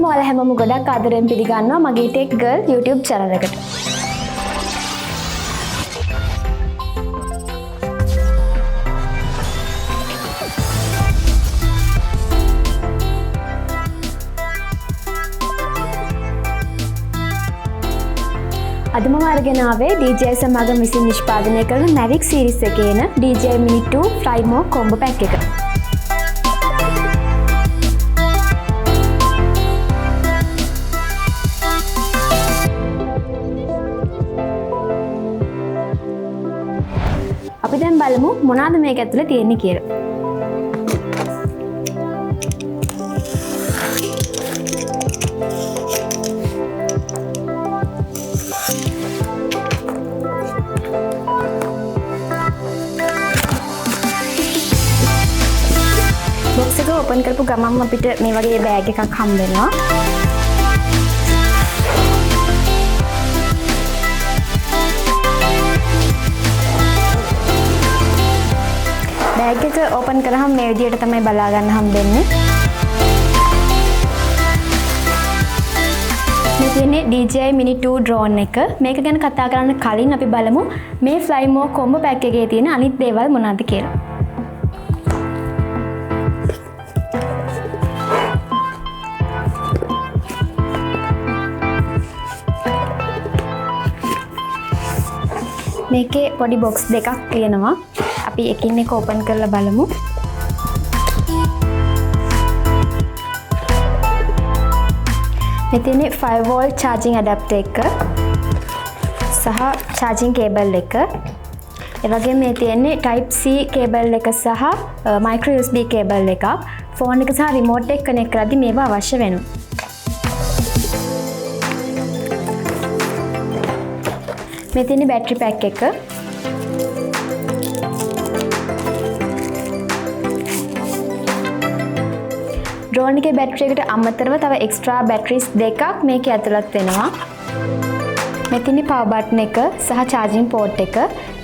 ඔයාලා හැමෝම ගොඩක් ආදරෙන් පිළිගන්නවා මගේ ටෙක් ගර්ල් YouTube channel එකට. අද මම අරගෙන ආවේ DJI සමාගම විසින් නිෂ්පාදනය කරන MAVIC series එකේ එන DJI Mini 2 Fly More combo pack එක. අපි දැන් බලමු මොනවාද මේක ඇතුලේ තියෙන්නේ කියලා. බොක්ස් එක ඕපන් කරපු ගමන්ම අපිට මේ වගේ බෑග් එකක් හම්බ වෙනවා. බෑග් එක ඕපන් කරාම මේ විදිහට තමයි බලා ගන්න හම්බෙන්නේ. මේ තියෙන්නේ DJI Mini 2 drone එක. මේක ගැන කතා කරන්න කලින් අපි බලමු මේ Fly More combo pack එකේ තියෙන අනිත් දේවල් මොනවද කියලා. මේකේ පොඩි බොක්ස් දෙකක් තියෙනවා. අපි එකින් එක ඕපන් කරලා බලමු. මෙතන 5 volt charging adapter එක සහ charging cable එක. ඒ වගේම මේ තියෙන්නේ type C cable එක සහ micro USB cable එකක්. ෆෝන් එක සහ remote එක connect කරද්දී මේවා අවශ්‍ය වෙනවා. මේ තියෙන්නේ battery pack එක. ඩ්‍රෝන් එකේ බැටරි එකට අමතරව තව එක්ස්ට්‍රා බැටරිස් දෙකක් මේකේ ඇතුළත් වෙනවා. මෙතන power button එක සහ charging port එක.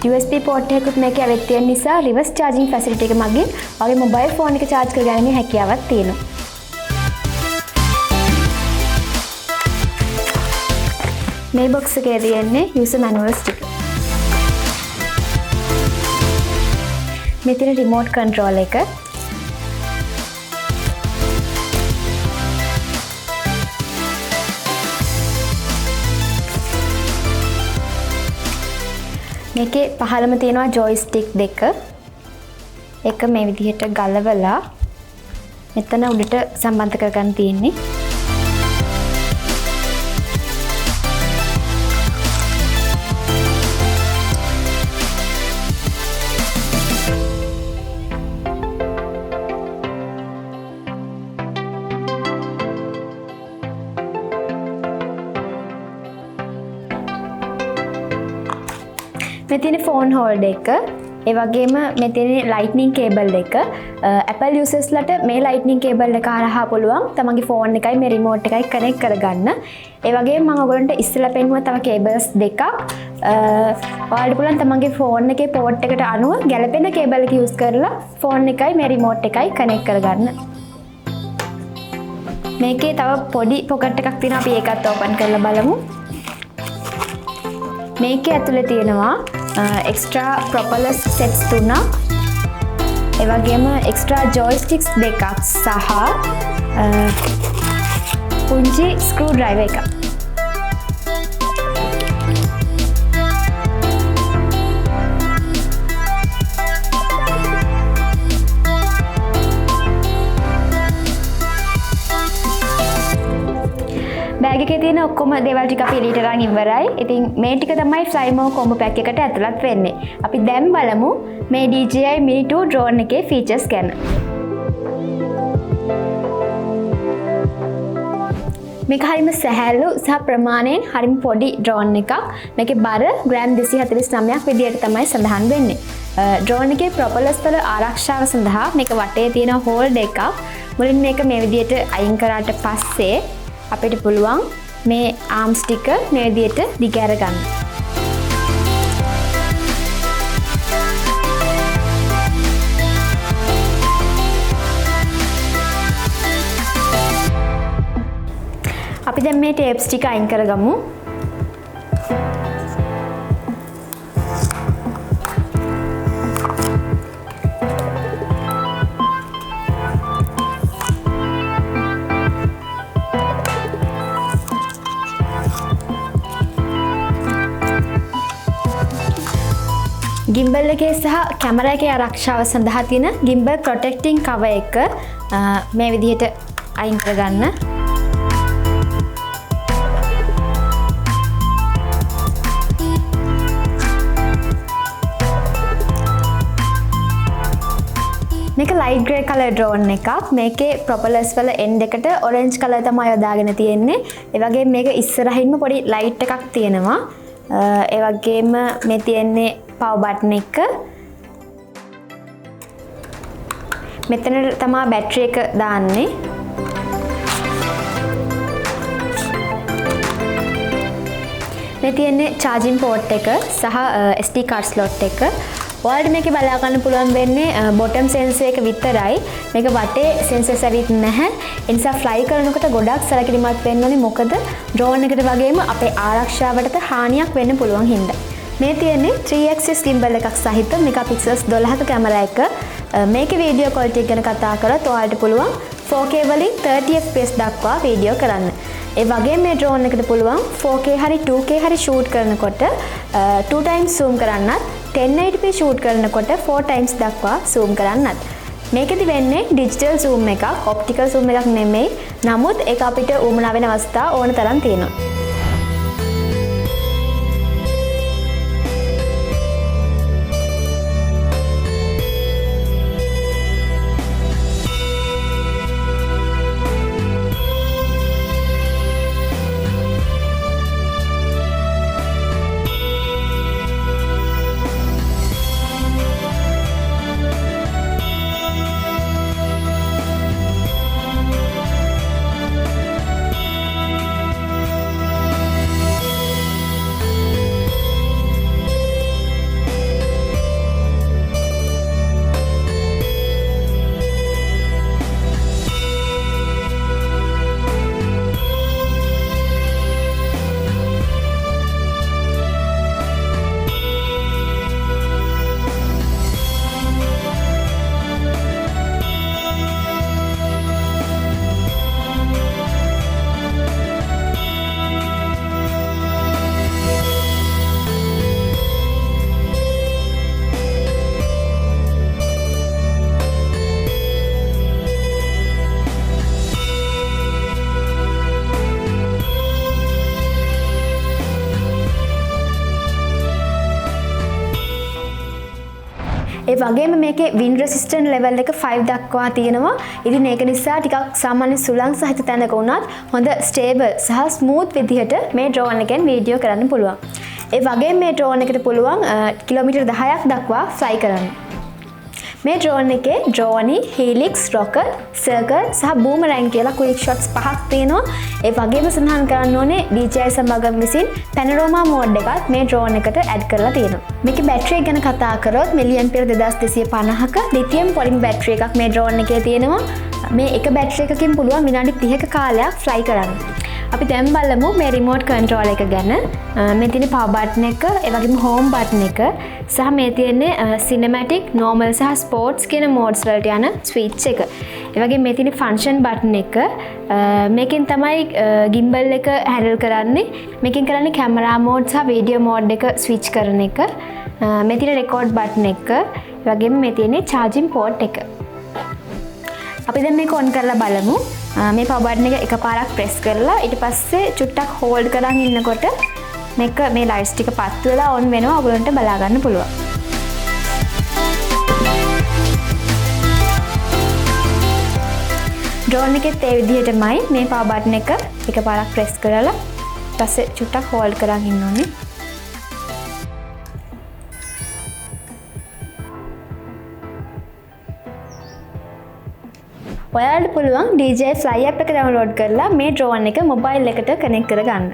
USB port එකකුත් මේකේ ඇවිත් තියෙන නිසා reverse charging facility එක මගින් ඔයාගේ mobile phone එක charge කරගැනීමේ හැකියාවක් තියෙනවා. මේ box එකේ තියෙන්නේ user manual sticker. මෙතන remote control එක. මේකේ පහළම තියෙනවා joystick දෙක. එක මේ විදිහට ගලවලා මෙතන උඩට සම්බන්ධ කරගන්න තියෙන්නේ. මෙතන ෆෝන් හෝල්ඩර් එක, ඒ වගේම මෙතන ලයිට්නින් කේබල් එක. Apple users ලට මේ ලයිට්නින් කේබල් එක හරහා පුළුවන් තමන්ගේ ෆෝන් එකයි මේ රිමෝට් එකයි කනෙක්ට් කරගන්න. ඒ වගේම මම ඔයගොල්ලන්ට ඉස්සෙල්ලා පෙන්නුවා තව කේබල්ස් දෙකක්. ඔයාලට පුළුවන් තමන්ගේ ෆෝන් එකේ පෝට් එකට අනුව ගැලපෙන කේබල් එක යූස් කරලා ෆෝන් එකයි මේ රිමෝට් එකයි කනෙක්ට් කරගන්න. මේකේ තව පොඩි පොකට් එකක් තියෙනවා. අපි ඒකත් ඕපන් කරලා බලමු. මේකේ ඇතුලේ තියෙනවා extra propeller sets 3ක්. ඒ වගේම extra joysticks දෙකක් සහ පුංචි screw driver එකක්. බෑග් එකේ තියෙන ඔක්කොම දේවල් ටික අපි එළියට අරන් ඉවරයි. ඉතින් මේ ටික තමයි Fly More combo pack එකට ඇතුළත් වෙන්නේ. අපි දැන් බලමු මේ DJI Mini 2 drone එකේ features ගැන. මේක හරිම සැහැල්ලු සහ ප්‍රමාණයෙන් හරිම පොඩි drone එකක්. මේකේ බර ග්‍රෑම් 249ක් විදියට තමයි සඳහන් වෙන්නේ. drone එකේ propellers වල ආරක්ෂාව සඳහා මේක වටේ තියෙන හෝල්ඩර් එකක්. මුලින් මේක මේ විදියට අයින් කරාට පස්සේ අපිට පුළුවන් මේ ආම්ස් ටික මේ විදියට දිග අර ගන්න. අපි දැන් මේ ටේප්ස් ටික අයින් කරගමු. ගිම්බල් එකේ සහ කැමරා එකේ ආරක්ෂාව සඳහා තියෙන ගිම්බල් ප්‍රොටෙක්ටිං කවර් එක මේ විදිහට අයින් කරගන්න. මේක ලයිට් ග්‍රේ කලර් ඩ්‍රෝන් එකක්. මේකේ ප්‍රොපලර්ස් වල එන්ඩ් එකට ඔරෙන්ජ් කලර් තමයි යොදාගෙන තියෙන්නේ. ඒ වගේම මේක ඉස්සරහින්ම පොඩි ලයිට් එකක් තියෙනවා. ඒ වගේම මේ තියෙන්නේ පවර් බටන් එක. මෙතන තමයි බැටරි එක දාන්නේ. මේ තියෙන්නේ charging port එක සහ SD card slot එක. ඔයාලට මේකේ බලා ගන්න පුළුවන් වෙන්නේ bottom sensor එක විතරයි. මේක වටේ sensors ඇවිත් නැහැ. ඒ නිසා fly කරනකොට ගොඩක් සැලකිලිමත් වෙන්න ඕනේ. මොකද drone එකට වගේම අපේ ආරක්ෂාවටත් හානියක් වෙන්න පුළුවන් හින්දා. මේ තියෙන්නේ 3axis gimbal එකක් සහිත megapixels 12ක කැමරා එක. මේකේ වීඩියෝ ක්වොලිටි ගැන කතා කරලා ඔයාලට පුළුවන් 4K වලින් 30 fps දක්වා වීඩියෝ කරන්න. ඒ වගේම මේ drone එකට පුළුවන් 4K හරි 2K හරි shoot කරනකොට 2 times zoom කරන්නත් 1080p shoot කරනකොට 4 times දක්වා zoom කරන්නත්. මේකෙදි වෙන්නේ digital zoom එකක්, optical zoom එකක් නෙමෙයි. නමුත් ඒක අපිට උවමනා වෙන අවස්ථා ඕන තරම් තියෙනවා. ඒ වගේම මේකේ wind resistant level එක 5 දක්වා තියෙනවා. ඉතින් ඒක නිසා ටිකක් සාමාන්‍ය සුළං සහිත තැනක වුණත් හොඳ stable සහ smooth විදිහට මේ drone එකෙන් වීඩියෝ කරන්න පුළුවන්. ඒ වගේම මේ drone එකට පුළුවන් කිලෝමීටර් 10ක් දක්වා fly කරන්න. මේ drone එකේ drone, helix, rocket, circle සහ boomerang කියලා quick shots පහක් තියෙනවා. ඒ වගේම සඳහන් කරන්න ඕනේ DJI සමාගම විසින් panorama mode එකත් මේ drone එකට add කරලා තියෙනවා. මේකේ බැටරිය ගැන කතා කරොත් milliampere 2250ක lithium polymer බැටරි එකක් මේ drone එකේ තියෙනවා. මේ එක බැටරි එකකින් පුළුවන් විනාඩි 30ක කාලයක් fly කරන්න. අපි දැන් බලමු මේ remote control එක ගැන. මේ තියෙන power button එක, ඒ වගේම home button එක සහ මේ තියෙන්නේ cinematic, normal සහ sports කියන modes වලට යන switch එක. ඒ වගේම මේ තියෙන function button එක. මේකෙන් තමයි gimbal එක handle කරන්නේ. මේකෙන් කරන්නේ camera mode සහ video mode එක switch කරන එක. මේ තියෙන record button එක. ඒ වගේම මේ තියෙන්නේ charging port එක. අපි දැන් මේක on කරලා බලමු. මේ power button එක එකපාරක් press කරලා ඊට පස්සේ චුට්ටක් hold කරන් ඉන්නකොට මේක මේ lights ටික පත්තු වෙලා on වෙනවා. ඔයගොල්ලන්ට බලා ගන්න පුළුවන්. drone එකෙත් ඒ විදිහටමයි මේ power button එක එකපාරක් press කරලා ඊට පස්සේ චුට්ටක් hold කරන් ඉන්න ඕනේ. ඔයාලට පුළුවන් DJI Fly app එක download කරලා මේ drone එක mobile එකට connect කරගන්න.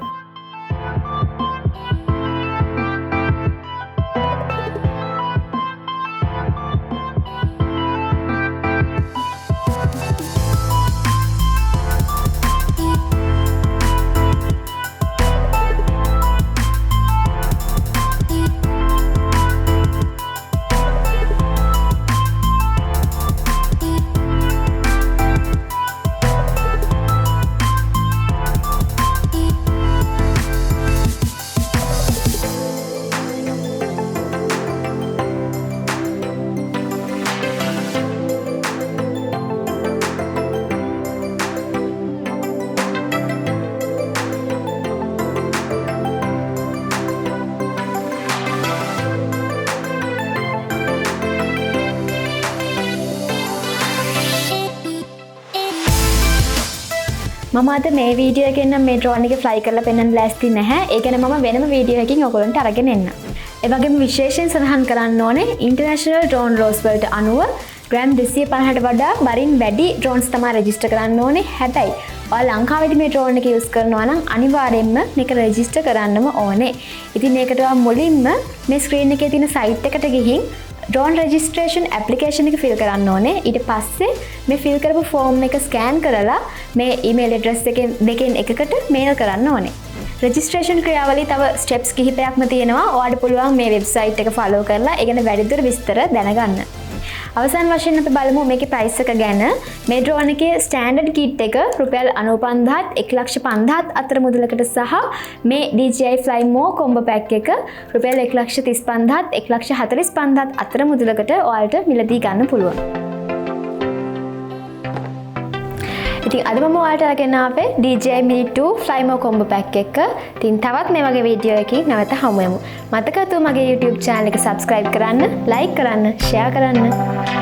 මම අද මේ වීඩියෝ එකෙන් නම් මේ ඩ්‍රෝන් එක ෆ්ලයි කරලා පෙන්වන්න ලෑස්ති නැහැ. ඒ කියන්නේ මම වෙනම වීඩියෝ එකකින් ඔයගොල්ලන්ට අරගෙන එන්න. ඒ වගේම විශේෂයෙන් සඳහන් කරන්න ඕනේ ඉන්ටර්නැෂනල් ඩ්‍රෝන් ලෝස් වලට අනුව ග්‍රෑම් 250ට වඩා බරින් වැඩි ඩ්‍රෝන්ස් තමයි රෙජිස්ටර් කරන්න ඕනේ. හැබැයි ඔයාලා ලංකාවේදී මේ ඩ්‍රෝන් එක යූස් කරනවා නම් අනිවාර්යයෙන්ම මේක රෙජිස්ටර් කරන්නම ඕනේ. ඉතින් මේකට ඔයා මුලින්ම මේ ස්ක්‍රීන් එකේ තියෙන සයිට් එකට ගිහින් ඩ්‍රෝන් රෙජිස්ට්‍රේෂන් ඇප්ලිකේෂන් එක ෆිල් කරන්න ඕනේ. ඊට පස්සේ මේ ෆිල් කරපු ෆෝම් එක ස්කෑන් කරලා මේ ඊමේල් ඇඩ්‍රස් දෙකෙන් එකකට මේල් කරන්න ඕනේ. රෙජිස්ට්‍රේෂන් ක්‍රියාවලිය තව ස්ටෙප්ස් කිහිපයක්ම තියෙනවා. ඔයාලට පුළුවන් මේ වෙබ්සයිට් එක ෆලෝ කරලා ඒ ගැන වැඩිදුර විස්තර දැනගන්න. අවසන් වශයෙන් අපි බලමු මේකේ ප්‍රයිස් එක ගැන. මේ ඩ්‍රෝන් එකේ ස්ටෑන්ඩඩ් කිට් එක රුපියල් 95,000 1,50,000 අතර මුදලකට සහ මේ DJI Fly More කොම්බෝ පැක් එක රුපියල් 1,35,000 1,45,000 අතර මුදලකට ඔයාලට මිලදී ගන්න පුළුවන්. ඉතින් අද මම ඔයාලට අරගෙන ආවේ DJI Mini 2 Fly More කොම්බෝ pack එක. ඉතින් තවත් මේ වගේ වීඩියෝ එකකින් නැවත හමු වෙමු. මතක මගේ YouTube channel එක subscribe කරන්න, like කරන්න, share කරන්න.